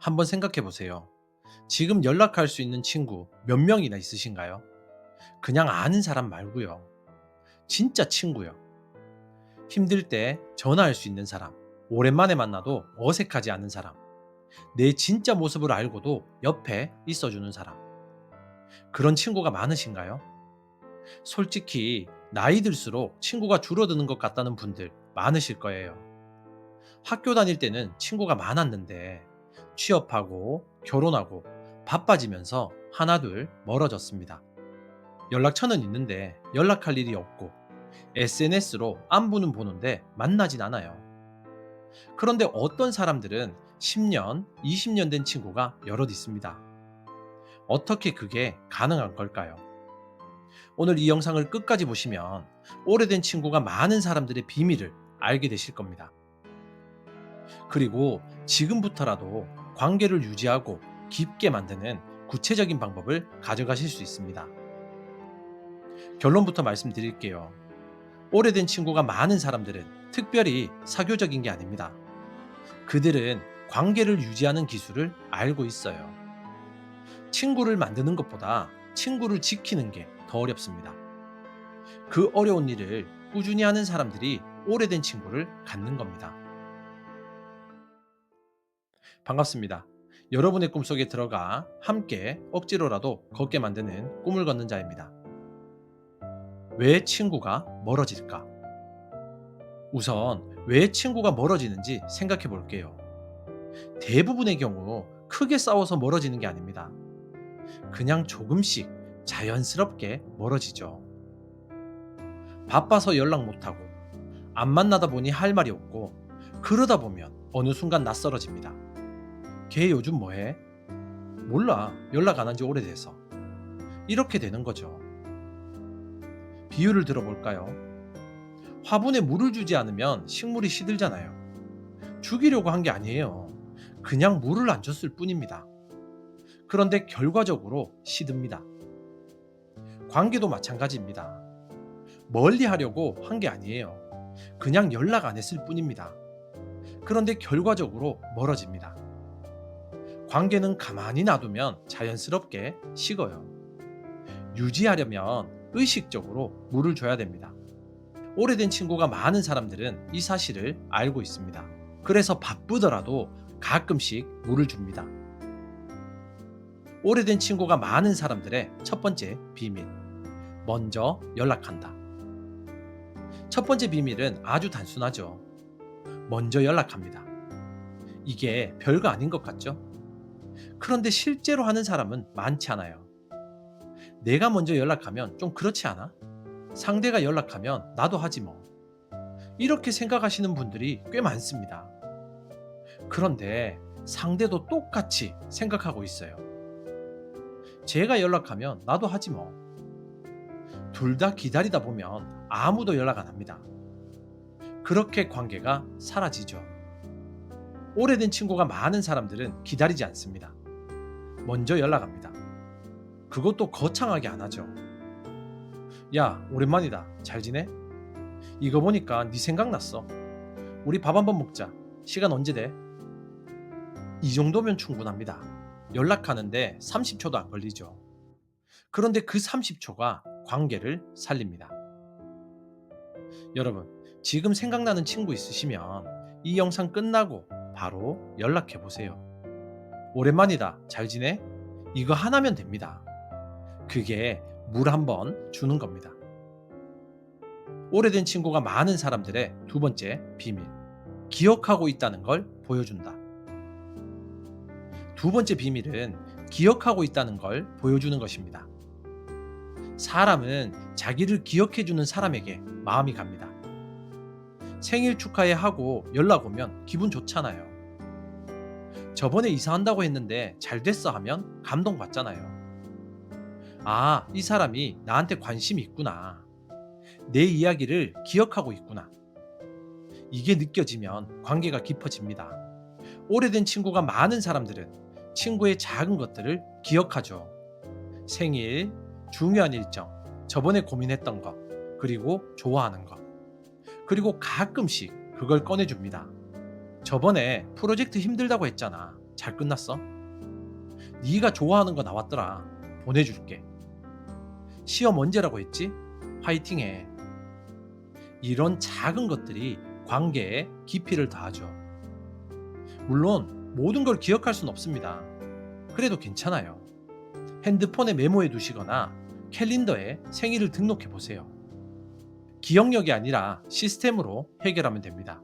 한번 생각해 보세요. 지금 연락할 수 있는 친구 몇 명이나 있으신가요? 그냥 아는 사람 말고요. 진짜 친구요. 힘들 때 전화할 수 있는 사람, 오랜만에 만나도 어색하지 않은 사람, 내 진짜 모습을 알고도 옆에 있어주는 사람. 그런 친구가 많으신가요? 솔직히 나이 들수록 친구가 줄어드는 것 같다는 분들 많으실 거예요. 학교 다닐 때는 친구가 많았는데 취업하고 결혼하고 바빠지면서 하나둘 멀어졌습니다. 연락처는 있는데 연락할 일이 없고 SNS로 안부는 보는데 만나진 않아요. 그런데 어떤 사람들은 10년, 20년 된 친구가 여럿 있습니다. 어떻게 그게 가능한 걸까요? 오늘 이 영상을 끝까지 보시면 오래된 친구가 많은 사람들의 비밀을 알게 되실 겁니다. 그리고 지금부터라도 관계를 유지하고 깊게 만드는 구체적인 방법을 가져가실 수 있습니다. 결론부터 말씀드릴게요. 오래된 친구가 많은 사람들은 특별히 사교적인 게 아닙니다. 그들은 관계를 유지하는 기술을 알고 있어요. 친구를 만드는 것보다 친구를 지키는 게 더 어렵습니다. 그 어려운 일을 꾸준히 하는 사람들이 오래된 친구를 갖는 겁니다. 반갑습니다. 여러분의 꿈속에 들어가 함께 억지로라도 걷게 만드는 꿈을 걷는 자입니다. 왜 친구가 멀어질까? 우선 왜 친구가 멀어지는지 생각해 볼게요. 대부분의 경우 크게 싸워서 멀어지는 게 아닙니다. 그냥 조금씩 자연스럽게 멀어지죠. 바빠서 연락 못하고, 안 만나다 보니 할 말이 없고, 그러다 보면 어느 순간 낯설어집니다. 걔 요즘 뭐해? 몰라. 연락 안 한 지 오래돼서. 이렇게 되는 거죠. 비유를 들어볼까요? 화분에 물을 주지 않으면 식물이 시들잖아요. 죽이려고 한 게 아니에요. 그냥 물을 안 줬을 뿐입니다. 그런데 결과적으로 시듭니다. 관계도 마찬가지입니다. 멀리 하려고 한 게 아니에요. 그냥 연락 안 했을 뿐입니다. 그런데 결과적으로 멀어집니다. 관계는 가만히 놔두면 자연스럽게 식어요. 유지하려면 의식적으로 물을 줘야 됩니다. 오래된 친구가 많은 사람들은 이 사실을 알고 있습니다. 그래서 바쁘더라도 가끔씩 물을 줍니다. 오래된 친구가 많은 사람들의 첫 번째 비밀. 먼저 연락한다. 첫 번째 비밀은 아주 단순하죠. 먼저 연락합니다. 이게 별거 아닌 것 같죠? 그런데 실제로 하는 사람은 많지 않아요. 내가 먼저 연락하면 좀 그렇지 않아? 상대가 연락하면 나도 하지 뭐. 이렇게 생각하시는 분들이 꽤 많습니다. 그런데 상대도 똑같이 생각하고 있어요. 제가 연락하면 나도 하지 뭐. 둘 다 기다리다 보면 아무도 연락 안 합니다. 그렇게 관계가 사라지죠. 오래된 친구가 많은 사람들은 기다리지 않습니다. 먼저 연락합니다. 그것도 거창하게 안 하죠. 야, 오랜만이다. 잘 지내? 이거 보니까 네 생각났어. 우리 밥 한번 먹자. 시간 언제 돼? 이 정도면 충분합니다. 연락하는데 30초도 안 걸리죠. 그런데 그 30초가 관계를 살립니다. 여러분, 지금 생각나는 친구 있으시면 이 영상 끝나고 바로 연락해 보세요. 오랜만이다. 잘 지내? 이거 하나면 됩니다. 그게 물 한 번 주는 겁니다. 오래된 친구가 많은 사람들의 두 번째 비밀. 기억하고 있다는 걸 보여준다. 두 번째 비밀은 기억하고 있다는 걸 보여주는 것입니다. 사람은 자기를 기억해주는 사람에게 마음이 갑니다. 생일 축하해 하고 연락 오면 기분 좋잖아요. 저번에 이사한다고 했는데 잘 됐어 하면 감동받잖아요. 아, 이 사람이 나한테 관심이 있구나. 내 이야기를 기억하고 있구나. 이게 느껴지면 관계가 깊어집니다. 오래된 친구가 많은 사람들은 친구의 작은 것들을 기억하죠. 생일, 중요한 일정, 저번에 고민했던 것, 그리고 좋아하는 것. 그리고 가끔씩 그걸 꺼내줍니다. 저번에 프로젝트 힘들다고 했잖아. 잘 끝났어? 네가 좋아하는 거 나왔더라. 보내줄게. 시험 언제라고 했지? 화이팅해. 이런 작은 것들이 관계에 깊이를 더하죠. 물론 모든 걸 기억할 순 없습니다. 그래도 괜찮아요. 핸드폰에 메모해 두시거나 캘린더에 생일을 등록해 보세요. 기억력이 아니라 시스템으로 해결하면 됩니다.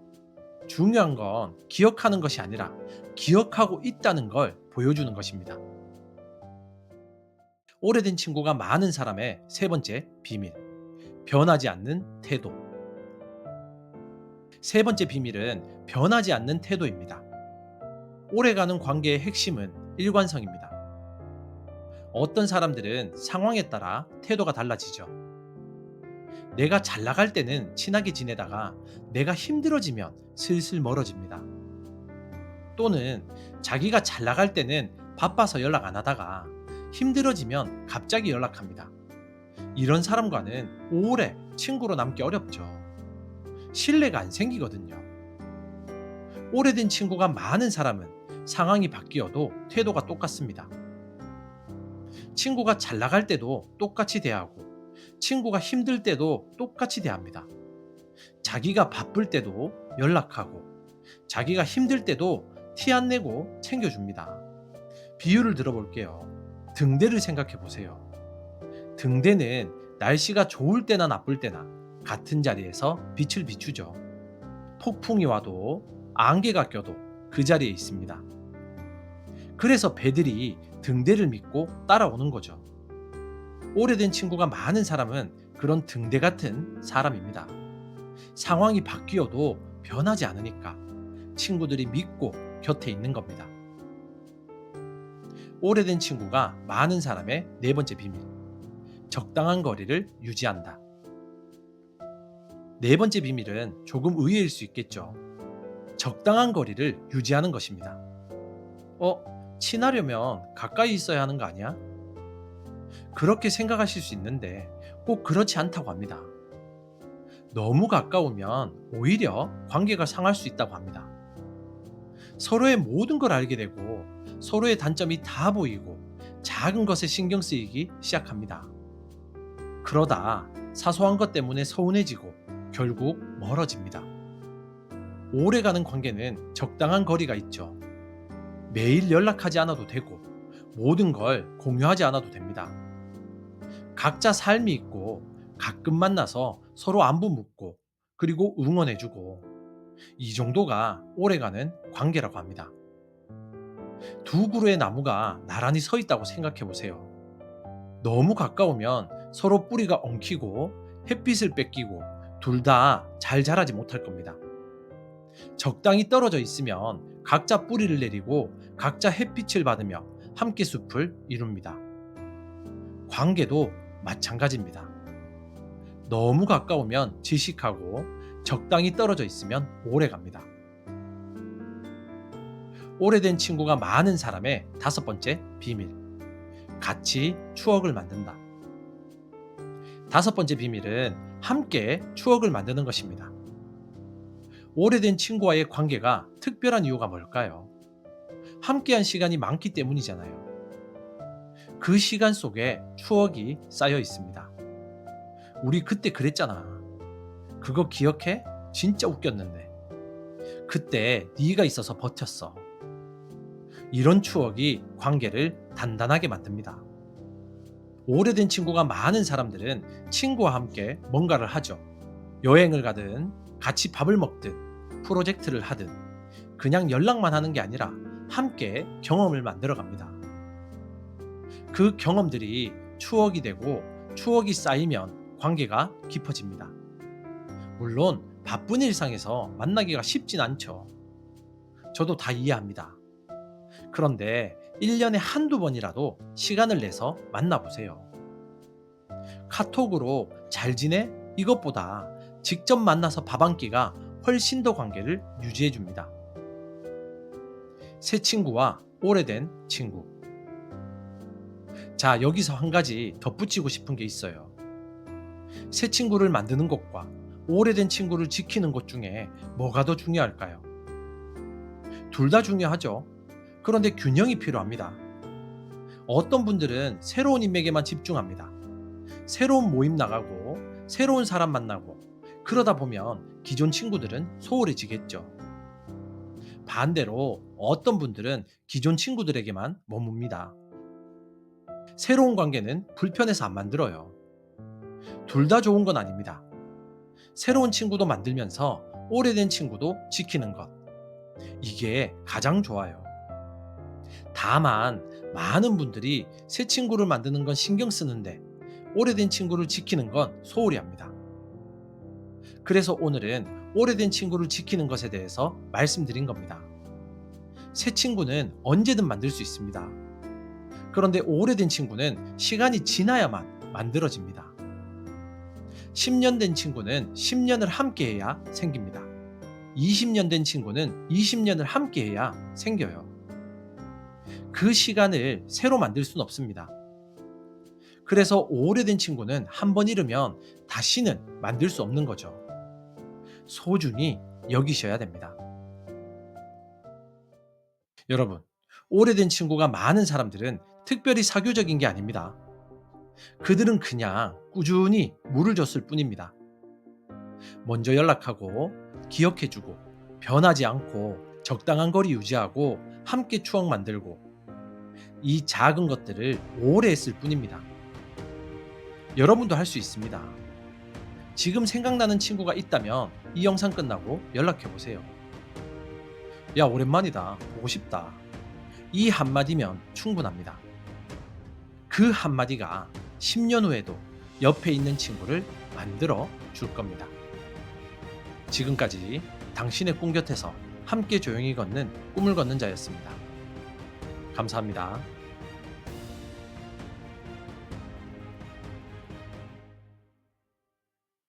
중요한 건 기억하는 것이 아니라 기억하고 있다는 걸 보여주는 것입니다. 오래된 친구가 많은 사람의 세 번째 비밀. 변하지 않는 태도. 세 번째 비밀은 변하지 않는 태도입니다. 오래가는 관계의 핵심은 일관성입니다. 어떤 사람들은 상황에 따라 태도가 달라지죠. 내가 잘 나갈 때는 친하게 지내다가 내가 힘들어지면 슬슬 멀어집니다. 또는 자기가 잘 나갈 때는 바빠서 연락 안 하다가 힘들어지면 갑자기 연락합니다. 이런 사람과는 오래 친구로 남기 어렵죠. 신뢰가 안 생기거든요. 오래된 친구가 많은 사람은 상황이 바뀌어도 태도가 똑같습니다. 친구가 잘 나갈 때도 똑같이 대하고 친구가 힘들 때도 똑같이 대합니다. 자기가 바쁠 때도 연락하고 자기가 힘들 때도 티 안 내고 챙겨줍니다. 비유를 들어볼게요. 등대를 생각해 보세요. 등대는 날씨가 좋을 때나 나쁠 때나 같은 자리에서 빛을 비추죠. 폭풍이 와도 안개가 껴도 그 자리에 있습니다. 그래서 배들이 등대를 믿고 따라오는 거죠. 오래된 친구가 많은 사람은 그런 등대 같은 사람입니다. 상황이 바뀌어도 변하지 않으니까 친구들이 믿고 곁에 있는 겁니다. 오래된 친구가 많은 사람의 네 번째 비밀. 적당한 거리를 유지한다. 네 번째 비밀은 조금 의외일 수 있겠죠. 적당한 거리를 유지하는 것입니다. 친하려면 가까이 있어야 하는 거 아니야? 그렇게 생각하실 수 있는데 꼭 그렇지 않다고 합니다. 너무 가까우면 오히려 관계가 상할 수 있다고 합니다. 서로의 모든 걸 알게 되고 서로의 단점이 다 보이고 작은 것에 신경 쓰이기 시작합니다. 그러다 사소한 것 때문에 서운해지고 결국 멀어집니다. 오래가는 관계는 적당한 거리가 있죠. 매일 연락하지 않아도 되고 모든 걸 공유하지 않아도 됩니다. 각자 삶이 있고 가끔 만나서 서로 안부 묻고 그리고 응원해주고 이 정도가 오래가는 관계라고 합니다. 두 그루의 나무가 나란히 서 있다고 생각해 보세요. 너무 가까우면 서로 뿌리가 엉키고 햇빛을 뺏기고 둘 다 잘 자라지 못할 겁니다. 적당히 떨어져 있으면 각자 뿌리를 내리고 각자 햇빛을 받으며 함께 숲을 이룹니다. 관계도 마찬가지입니다. 너무 가까우면 질식하고 적당히 떨어져 있으면 오래갑니다. 오래된 친구가 많은 사람의 다섯 번째 비밀. 같이 추억을 만든다. 다섯 번째 비밀은 함께 추억을 만드는 것입니다. 오래된 친구와의 관계가 특별한 이유가 뭘까요? 함께한 시간이 많기 때문이잖아요. 그 시간 속에 추억이 쌓여 있습니다. 우리 그때 그랬잖아. 그거 기억해? 진짜 웃겼는데. 그때 네가 있어서 버텼어. 이런 추억이 관계를 단단하게 만듭니다. 오래된 친구가 많은 사람들은 친구와 함께 뭔가를 하죠. 여행을 가든 같이 밥을 먹든 프로젝트를 하든 그냥 연락만 하는 게 아니라 함께 경험을 만들어 갑니다. 그 경험들이 추억이 되고 추억이 쌓이면 관계가 깊어집니다. 물론 바쁜 일상에서 만나기가 쉽진 않죠. 저도 다 이해합니다. 그런데 1년에 한두 번이라도 시간을 내서 만나보세요. 카톡으로 잘 지내? 이것보다 직접 만나서 밥 한 끼가 훨씬 더 관계를 유지해 줍니다. 새 친구와 오래된 친구. 자, 여기서 한 가지 덧붙이고 싶은 게 있어요. 새 친구를 만드는 것과 오래된 친구를 지키는 것 중에 뭐가 더 중요할까요? 둘 다 중요하죠. 그런데 균형이 필요합니다. 어떤 분들은 새로운 인맥에만 집중합니다. 새로운 모임 나가고 새로운 사람 만나고 그러다 보면 기존 친구들은 소홀해지겠죠. 반대로 어떤 분들은 기존 친구들에게만 머뭅니다. 새로운 관계는 불편해서 안 만들어요. 둘 다 좋은 건 아닙니다. 새로운 친구도 만들면서 오래된 친구도 지키는 것. 이게 가장 좋아요. 다만 많은 분들이 새 친구를 만드는 건 신경 쓰는데 오래된 친구를 지키는 건 소홀히 합니다. 그래서 오늘은 오래된 친구를 지키는 것에 대해서 말씀드린 겁니다. 새 친구는 언제든 만들 수 있습니다. 그런데 오래된 친구는 시간이 지나야만 만들어집니다. 10년 된 친구는 10년을 함께 해야 생깁니다. 20년 된 친구는 20년을 함께 해야 생겨요. 그 시간을 새로 만들 수는 없습니다. 그래서 오래된 친구는 한 번 잃으면 다시는 만들 수 없는 거죠. 소중히 여기셔야 됩니다. 여러분, 오래된 친구가 많은 사람들은 특별히 사교적인 게 아닙니다. 그들은 그냥 꾸준히 물을 줬을 뿐입니다. 먼저 연락하고 기억해주고 변하지 않고 적당한 거리 유지하고 함께 추억 만들고 이 작은 것들을 오래 했을 뿐입니다. 여러분도 할 수 있습니다. 지금 생각나는 친구가 있다면 이 영상 끝나고 연락해보세요. 야, 오랜만이다. 보고 싶다. 이 한마디면 충분합니다. 그 한마디가 10년 후에도 옆에 있는 친구를 만들어 줄 겁니다. 지금까지 당신의 꿈 곁에서 함께 조용히 걷는 꿈을 걷는 자였습니다. 감사합니다.